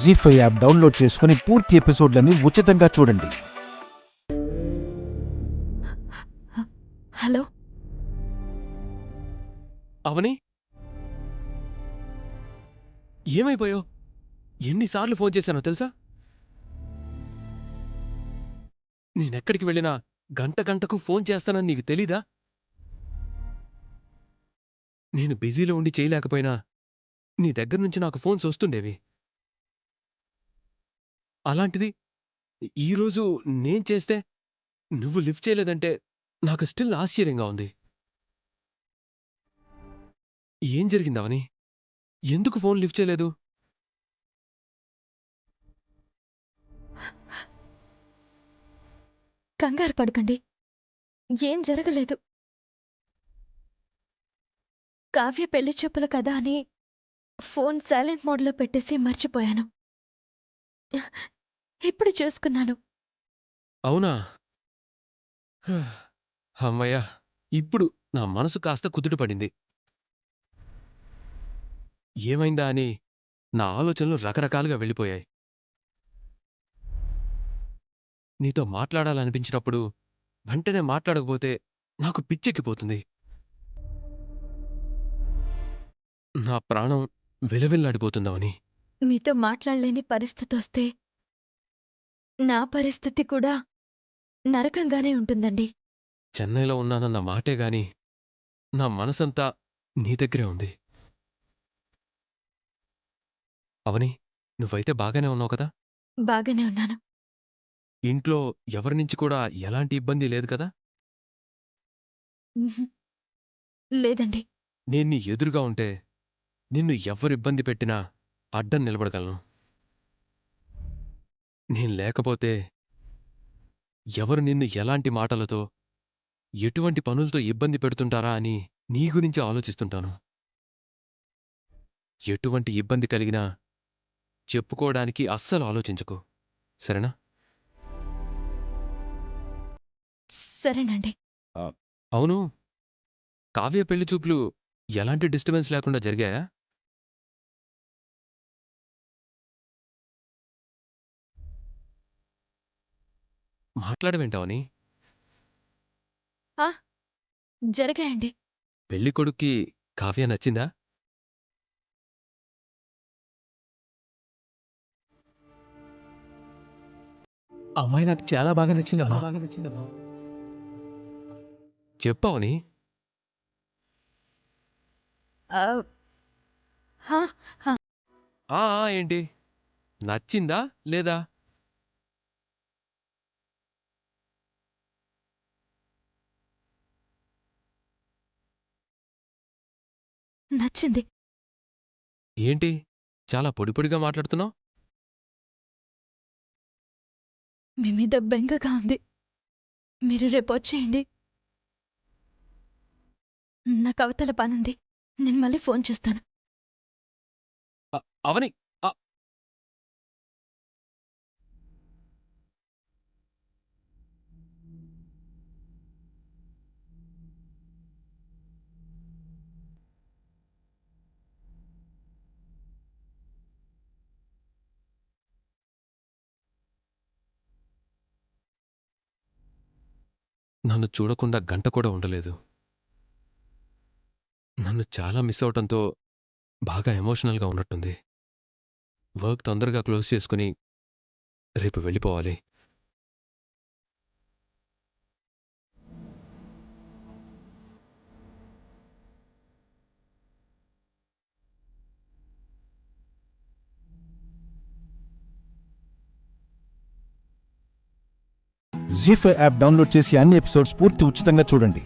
జీ5 app download చేసుకుని పూర్తి ఎపిసోడ్లని ఉచితంగా చూడండి. హలో అవని, ఏమైపోయావు? ఎన్నిసార్లు ఫోన్ చేశానో తెలుసా? నేనెక్కడికి వెళ్ళినా గంట గంటకు ఫోన్ చేస్తానని నీకు తెలీదా? నేను బిజీలో ఉండి చేయలేకపోయినా నీ దగ్గర నుంచి నాకు ఫోన్స్ వస్తుండేవి. అలాంటిది ఈరోజు నేను చేస్తే నువ్వు లిఫ్ట్ చేయలేదంటే నాకు స్టిల్ ఆశ్చర్యంగా ఉంది. ఏం జరిగిందవని? ఎందుకు ఫోన్ లిఫ్ట్ చేయలేదు? కంగారు పడకండి, ఏం జరగలేదు. కావ్య పెళ్లి చూపుల కదా అని ఫోన్ సైలెంట్ మోడ్లో పెట్టేసి మర్చిపోయాను. ఇప్పుడు చూసుకున్నాను. అవునా? హ, అమ్మయ్యా, ఇప్పుడు నా మనసు కాస్త కుదుట పడింది. ఏమైందా అని నా ఆలోచనలు రకరకాలుగా వెళ్ళిపోయాయి. నీతో మాట్లాడాలనిపించినప్పుడు వెంటనే మాట్లాడకపోతే నాకు పిచ్చెక్కిపోతుంది. నా ప్రాణం విలవిల్లాడిపోతుందవని. మీతో మాట్లాడలేని పరిస్థితి వస్తే నా పరిస్థితి కూడా నరకంగానే ఉంటుందండి. చెన్నైలో ఉన్నానన్న మాటే గాని నా మనసంతా నీ దగ్గరే ఉంది. అవని, నువ్వైతే బాగానే ఉన్నావు కదా? బాగానే ఉన్నాను. ఇంట్లో ఎవరి నుంచి కూడా ఎలాంటి ఇబ్బంది లేదు కదా? ఉహుం. లేదండి. నేను నీ ఎదురుగా ఉంటే నిన్ను ఎవ్వరు ఇబ్బంది పెట్టినా అడ్డం నిలబడగలను. నేను లేకపోతే ఎవరు నిన్ను ఎలాంటి మాటలతో, ఎటువంటి పనులతో ఇబ్బంది పెడుతుంటారా అని నీ గురించి ఆలోచిస్తుంటాను. ఎటువంటి ఇబ్బంది కలిగినా చెప్పుకోవడానికి అస్సలు ఆలోచించకు, సరేనా? సరేనండి. అవును, కావ్య పెళ్లి చూపులు ఎలాంటి డిస్టర్బెన్స్ లేకుండా జరిగాయా? మాట్లాడవేంటావని? ఆ, జరిగాయండి. పెళ్లి కొడుక్కి కావ్య నచ్చిందా? అమ్మాయి నాకు చాలా బాగా నచ్చిందమ్మా. చెప్పవని. ఆ, హా, హా, ఆ ఆ ఏంటి? నచ్చిందా లేదా? నచ్చింది. ఏంటి చాలా పొడిపొడిగా మాట్లాడుతున్నావు? మీ మీద బెంగగా ఉంది. మీరు రేపు వచ్చేయండి. నాకు అవతల పనుంది. నేను మళ్ళీ ఫోన్ చేస్తాను. అవని, అ, నన్ను చూడకుండా గంట కూడా ఉండలేదు. నన్ను చాలా మిస్ అవటంతో బాగా ఎమోషనల్గా ఉన్నట్టుంది. వర్క్ తొందరగా క్లోజ్ చేసుకుని రేపు వెళ్ళిపోవాలి. జీ5 యాప్ డౌన్లోడ్ చేసి అన్ని ఎపిసోడ్స్ పూర్తి ఉచితంగా చూడండి.